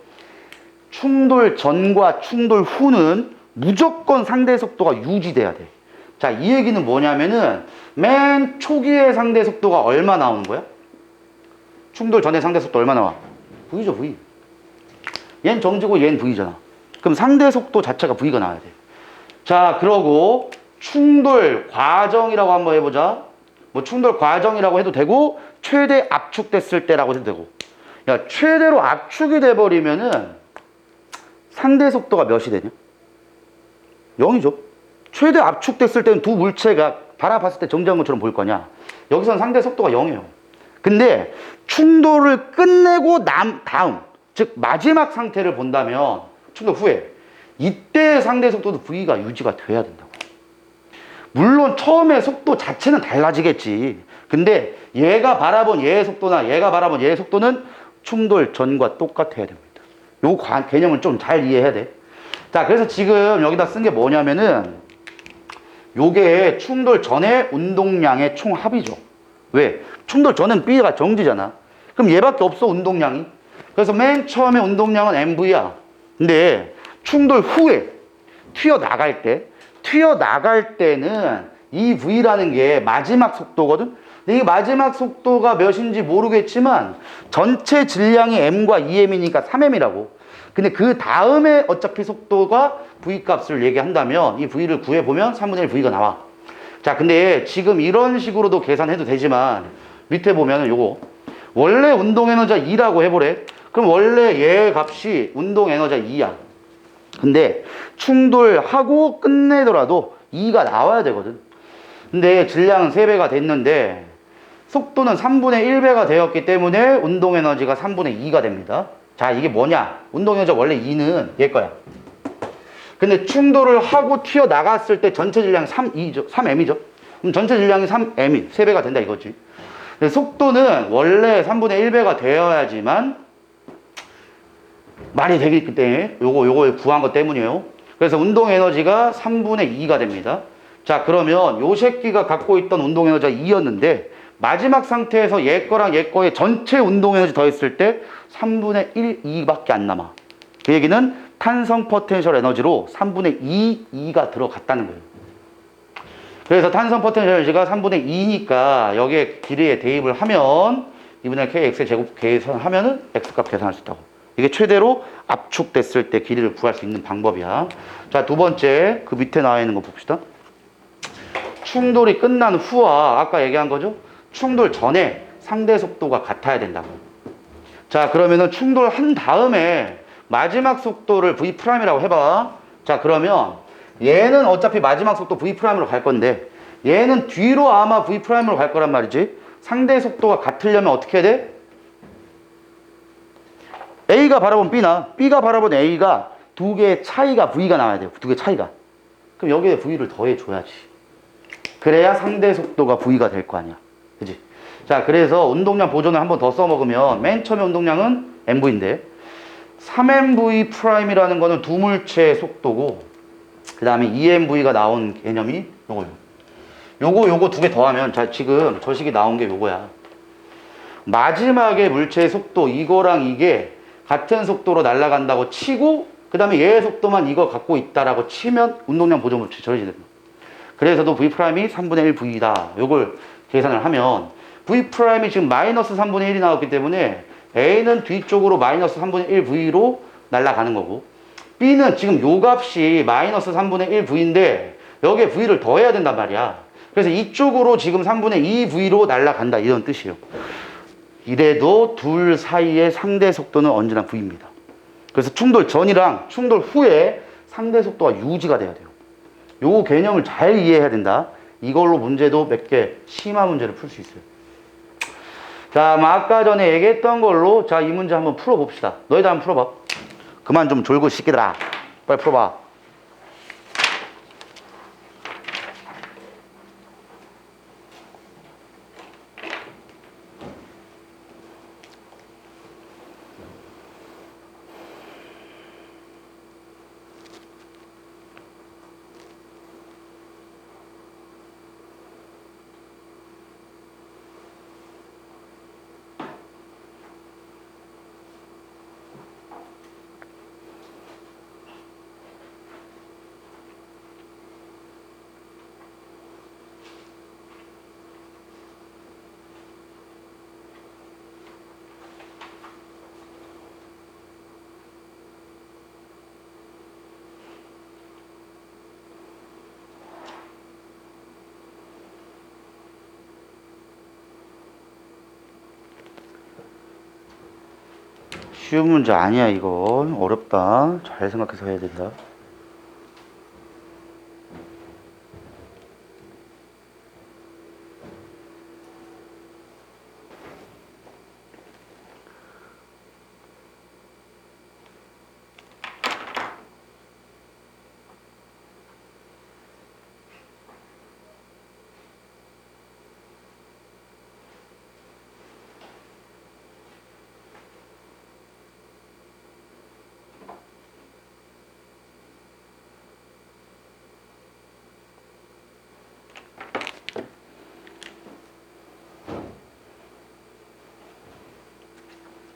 충돌 전과 충돌 후는 무조건 상대 속도가 유지돼야 돼. 자, 이 얘기는 뭐냐면은 맨 초기의 상대 속도가 얼마 나오는 거야? 충돌 전의 상대 속도 얼마 나와? V죠, V. 얘는 정지고 얘는 V잖아. 그럼 상대 속도 자체가 V가 나와야 돼. 자, 그러고 충돌 과정이라고 한번 해보자. 뭐 충돌 과정이라고 해도 되고 최대 압축됐을 때라고 해도 되고. 야, 최대로 압축이 돼버리면은 상대 속도가 몇이 되냐? 0이죠. 최대 압축됐을 때는 두 물체가 바라봤을 때 정지한 것처럼 보일 거냐? 여기서는 상대 속도가 0이에요. 근데 충돌을 끝내고 다음, 즉 마지막 상태를 본다면 충돌 후에 이때 상대 속도도 V가 유지가 돼야 된다고. 물론 처음에 속도 자체는 달라지겠지. 근데 얘가 바라본 얘의 속도나 얘가 바라본 얘의 속도는 충돌 전과 똑같아야 됩니다. 요 개념을 좀 잘 이해해야 돼. 자, 그래서 지금 여기다 쓴 게 뭐냐면은 요게 충돌 전의 운동량의 총합이죠. 왜? 충돌 전엔 B가 정지잖아. 그럼 얘밖에 없어, 운동량이. 그래서 맨 처음에 운동량은 MV야. 근데 충돌 후에 튀어나갈 때는 이 V라는 게 마지막 속도거든? 근데 이 마지막 속도가 몇인지 모르겠지만 전체 질량이 M과 2M이니까 3M이라고. 근데 그 다음에 어차피 속도가 V 값을 얘기한다면 이 V를 구해보면 3분의 1 V가 나와. 자, 근데 지금 이런 식으로도 계산해도 되지만 밑에 보면은 요거 원래 운동에너지가 2라고 해보래. 그럼 원래 얘 값이 운동에너지가 2야. 근데 충돌하고 끝내더라도 2가 나와야 되거든. 근데 질량은 3배가 됐는데 속도는 3분의 1배가 되었기 때문에 운동에너지가 3분의 2가 됩니다. 자, 이게 뭐냐? 운동에너지 원래 2는 얘 거야. 근데 충돌을 하고 튀어나갔을 때 전체 질량이 3M이죠. 그럼 전체 질량이 3M이 3배가 된다 이거지. 근데 속도는 원래 3분의 1배가 되어야지만 말이 되기 때문에 요거 구한 것 때문이에요. 그래서 운동에너지가 3분의 2가 됩니다. 자, 그러면 요 새끼가 갖고 있던 운동에너지가 2였는데 마지막 상태에서 얘 거랑 얘 거의 전체 운동에너지 더했을 때 3분의 1, 2밖에 안 남아. 그 얘기는 탄성 포텐셜 에너지로 3분의 2가 들어갔다는 거예요. 그래서 탄성 포텐셜 에너지가 3분의 2니까 여기에 길이에 대입을 하면 2분의 kx의 제곱 계산하면은 x값 계산할 수 있다고. 이게 최대로 압축됐을 때 길이를 구할 수 있는 방법이야. 자, 두 번째 그 밑에 나와 있는 거 봅시다. 충돌이 끝난 후와 아까 얘기한 거죠. 충돌 전에 상대 속도가 같아야 된다고. 자, 그러면은 충돌한 다음에 마지막 속도를 V'이라고 해봐. 자, 그러면 얘는 어차피 마지막 속도 V'으로 갈 건데 얘는 뒤로 아마 V'으로 갈 거란 말이지. 상대 속도가 같으려면 어떻게 해야 돼? A가 바라본 B나 B가 바라본 A가 두 개의 차이가 V가 나와야 돼요. 두 개의 차이가. 그럼 여기에 V를 더해줘야지. 그래야 상대 속도가 V가 될 거 아니야. 그치? 자, 그래서 운동량 보존을 한 번 더 써먹으면 맨 처음에 운동량은 MV인데 3MV'이라는 거는 두 물체의 속도고 그 다음에 2MV가 나온 개념이 요거 두 개 더하면 자, 지금 저 식이 나온 게 요거야. 마지막에 물체의 속도 이거랑 이게 같은 속도로 날아간다고 치고 그 다음에 얘의 속도만 이거 갖고 있다라고 치면 운동량 보존 법칙이 정해지는 거예요. 그래서도 V''이 3분의 1 V다. 요걸 계산을 하면 V''이 지금 마이너스 3분의 1이 나왔기 때문에 A는 뒤쪽으로 마이너스 3분의 1 V로 날아가는 거고, B는 지금 요 값이 마이너스 3분의 1 V인데 여기에 V를 더해야 된단 말이야. 그래서 이쪽으로 지금 3분의 2 V로 날아간다, 이런 뜻이에요. 이래도 둘 사이의 상대 속도는 언제나 V입니다. 그래서 충돌 전이랑 충돌 후에 상대 속도가 유지가 돼야 돼요. 요 개념을 잘 이해해야 된다. 이걸로 문제도 몇 개 심화 문제를 풀 수 있어요. 자, 아까 전에 얘기했던 걸로 자, 이 문제 한번 풀어봅시다. 너희들 한번 풀어봐. 그만 좀 졸고 시키더라. 빨리 풀어봐. 쉬운 문제 아니야, 이거. 어렵다. 잘 생각해서 해야 된다.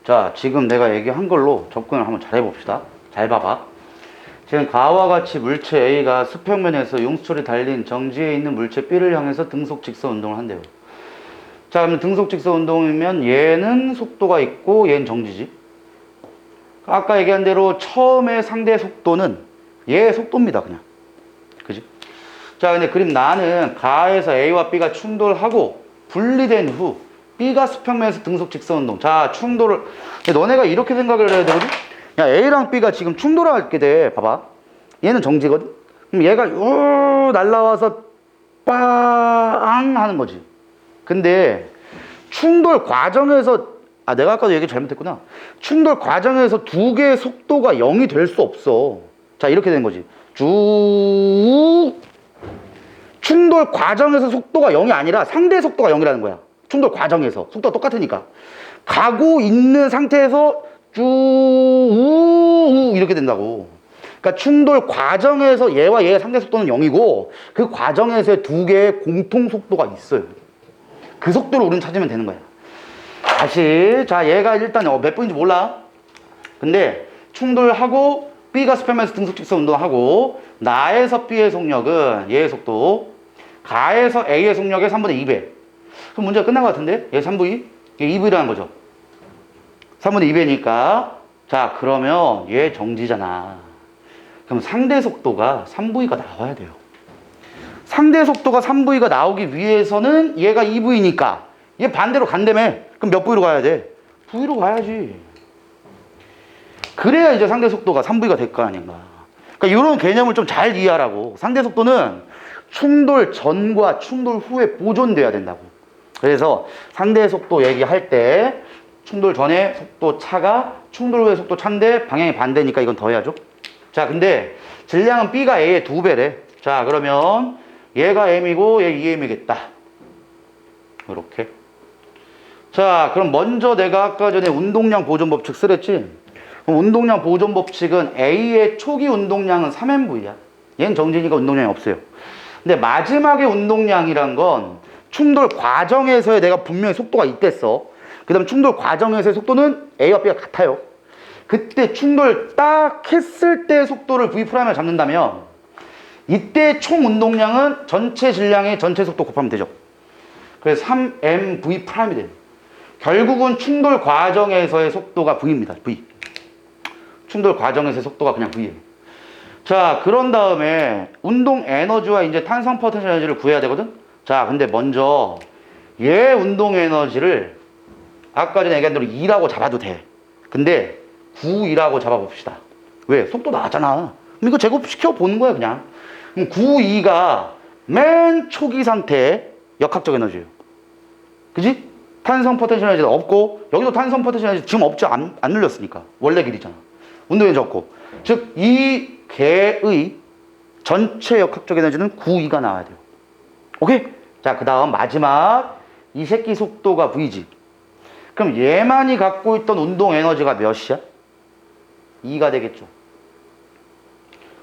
자, 지금 내가 얘기한 걸로 접근을 한번 잘 해봅시다. 잘 봐봐. 지금 가와 같이 물체 A가 수평면에서 용수철이 달린 정지에 있는 물체 B를 향해서 등속 직선 운동을 한대요. 자, 그러면 등속 직선 운동이면 얘는 속도가 있고 얘는 정지지. 아까 얘기한 대로 처음에 상대 속도는 얘의 속도입니다, 그냥. 그지? 자, 근데 그림 나는 가에서 A와 B가 충돌하고 분리된 후 B가 수평면에서 등속 직선 운동. 자, 충돌을. 너네가 이렇게 생각을 해야 되거든? 야, A랑 B가 지금 충돌하게 돼. 봐봐. 얘는 정지거든? 그럼 얘가 날라와서 빵 하는 거지. 근데 충돌 과정에서, 내가 아까도 얘기 잘못했구나. 충돌 과정에서 두 개의 속도가 0이 될 수 없어. 자, 이렇게 된 거지. 쭉. 충돌 과정에서 속도가 0이 아니라 상대 속도가 0이라는 거야. 충돌 과정에서 속도가 똑같으니까 가고 있는 상태에서 쭉 이렇게 된다고. 그러니까 충돌 과정에서 얘와 얘의 상대 속도는 0이고 그 과정에서 두 개의 공통 속도가 있어요. 그 속도를 우리는 찾으면 되는 거야. 다시, 자, 얘가 일단 몇 분인지 몰라. 근데 충돌하고 B가 수평면에서 등속 직선 운동하고 나에서 B의 속력은 얘의 속도, 가에서 A의 속력의 3분의 2배. 그럼 문제가 끝난 것 같은데? 얘 3V? 얘 2V라는 거죠. 3분의 2배니까. 자, 그러면 얘 정지잖아. 그럼 상대 속도가 3V가 나와야 돼요. 상대 속도가 3V가 나오기 위해서는 얘가 2V니까 얘 반대로 간다며. 그럼 몇 V로 가야 돼? V로 가야지. 그래야 이제 상대 속도가 3V가 될 거 아닌가. 그러니까 이런 개념을 좀 잘 이해하라고. 상대 속도는 충돌 전과 충돌 후에 보존돼야 된다고. 그래서 상대 속도 얘기할 때 충돌 전에 속도 차가 충돌 후에 속도 차인데 방향이 반대니까 이건 더해야죠. 자, 근데 질량은 B가 A의 2배래. 자, 그러면 얘가 M이고 얘 2M이겠다. 이렇게. 자, 그럼 먼저 내가 아까 전에 운동량 보존 법칙 쓰랬지? 그럼 운동량 보존 법칙은 A의 초기 운동량은 3MV야. 얘는 정지니까 운동량이 없어요. 근데 마지막에 운동량이란 건 충돌 과정에서의 내가 분명히 속도가 있댔어. 그 다음 충돌 과정에서의 속도는 A와 B가 같아요. 그때 충돌 딱 했을 때 속도를 V'을 잡는다면 이때 총 운동량은 전체 질량의 전체 속도 곱하면 되죠. 그래서 3mV'이 돼요. 결국은 충돌 과정에서의 속도가 V입니다. V. 충돌 과정에서의 속도가 그냥 V예요. 자, 그런 다음에 운동 에너지와 이제 탄성 포텐셜 에너지를 구해야 되거든? 자, 근데 먼저 얘 운동 에너지를 아까 전에 얘기한 대로 2라고 잡아도 돼. 근데 9,2라고 잡아봅시다. 왜? 속도 나왔잖아. 그럼 이거 제곱시켜 보는 거야, 그냥. 그럼 9,2가 맨 초기 상태의 역학적 에너지예요. 그지? 탄성 포텐셜 에너지가 없고, 여기도 탄성 포텐셜 에너지 지금 없죠? 안 늘렸으니까. 원래 길이잖아. 운동 에너지 없고. 즉, 이 개의 전체 역학적 에너지는 9,2가 나와야 돼요. 오케이? 자, 그 다음 마지막 이 새끼 속도가 V지. 그럼 얘만이 갖고 있던 운동 에너지가 몇이야? 2가 되겠죠.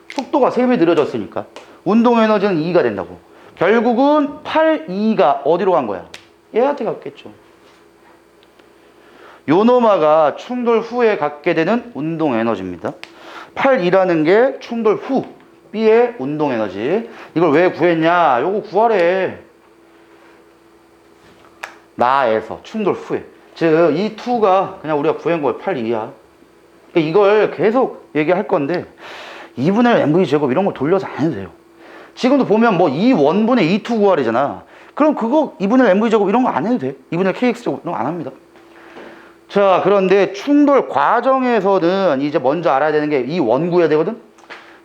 속도가 3배 느려졌으니까 운동 에너지는 2가 된다고. 결국은 8,2가 어디로 간 거야? 얘한테 갔겠죠. 요 놈아가 충돌 후에 갖게 되는 운동 에너지입니다. 8,2라는 게 충돌 후 B의 운동 에너지. 이걸 왜 구했냐? 요거 구하래. 나에서 충돌 후에. 즉, 이 2가 그냥 우리가 구한 거예요. 8,2야. 이걸 계속 얘기할 건데 2분의 mv 제곱 이런 거 돌려서 안 해도 돼요. 지금도 보면 뭐 2원분의 2투 구하래잖아. 그럼 그거 2분의 mv 제곱 이런 거 안 해도 돼. 2분의 kx 제곱 이런 거 안 합니다. 자, 그런데 충돌 과정에서는 이제 먼저 알아야 되는 게 이 원 구해야 되거든.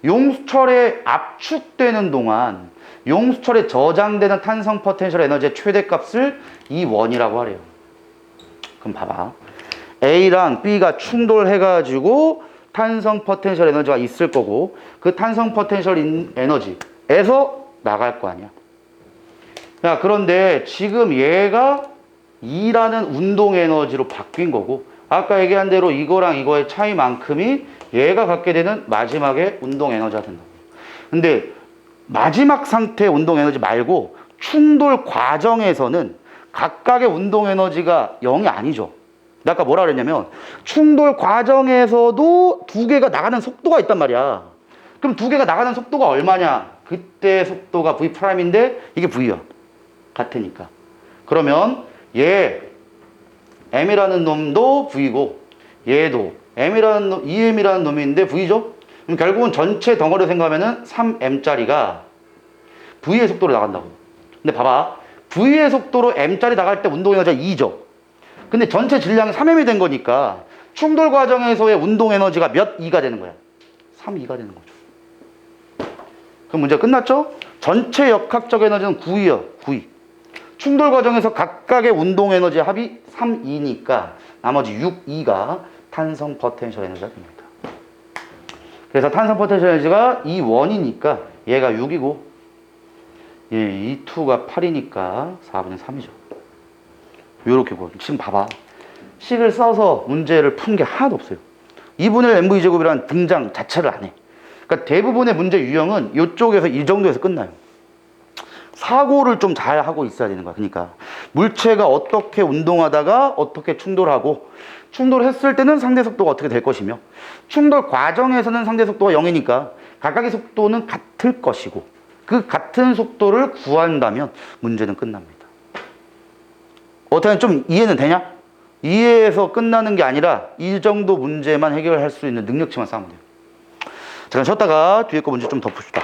용수철에 압축되는 동안 용수철에 저장되는 탄성 포텐셜 에너지의 최대값을 이 원이라고 하래요. 그럼 봐봐. A랑 B가 충돌해가지고 탄성 포텐셜 에너지가 있을 거고 그 탄성 포텐셜 에너지에서 나갈 거 아니야. 야, 그런데 지금 얘가 2라는 운동 에너지로 바뀐 거고 아까 얘기한 대로 이거랑 이거의 차이만큼이 얘가 갖게 되는 마지막에 운동 에너지가 된다고. 근데 마지막 상태의 운동 에너지 말고 충돌 과정에서는 각각의 운동 에너지가 0이 아니죠. 아까 뭐라 그랬냐면 충돌 과정에서도 두 개가 나가는 속도가 있단 말이야. 그럼 두 개가 나가는 속도가 얼마냐? 그때 속도가 V'인데 이게 V야. 같으니까. 그러면 얘 M이라는 놈도 V고 얘도 M이라는 놈, 2M이라는 놈이 있는데 V죠? 그럼 결국은 전체 덩어리를 생각하면은 3M짜리가 V의 속도로 나간다고. 근데 봐봐. V의 속도로 M짜리 나갈 때 운동 에너지가 2죠. 근데 전체 질량이 3M이 된 거니까 충돌 과정에서의 운동 에너지가 몇 2가 되는 거야? 3,2가 되는 거죠. 그럼 문제 끝났죠? 전체 역학적 에너지는 9,2야. 9,2. 충돌 과정에서 각각의 운동 에너지 합이 3,2니까 나머지 6,2가 탄성 포텐셜 에너지가 됩니다. 그래서 탄성 포텐셜 에너지가 2원이니까 얘가 6이고 얘 2,2가 8이니까 4분의 3이죠. 요렇게 구워. 지금 봐봐. 식을 써서 문제를 푼 게 하나도 없어요. 2분의 mv제곱이라는 등장 자체를 안 해. 그러니까 대부분의 문제 유형은 이쪽에서 이 정도에서 끝나요. 사고를 좀 잘 하고 있어야 되는 거야. 그러니까 물체가 어떻게 운동하다가 어떻게 충돌하고 충돌했을 때는 상대 속도가 어떻게 될 것이며 충돌 과정에서는 상대 속도가 0이니까 각각의 속도는 같을 것이고 그 같은 속도를 구한다면 문제는 끝납니다. 어떻게 좀 이해는 되냐? 이해해서 끝나는 게 아니라 이 정도 문제만 해결할 수 있는 능력치만 쌓으면 돼요. 잠깐 쉬었다가 뒤에 거 문제 좀 더 봅시다.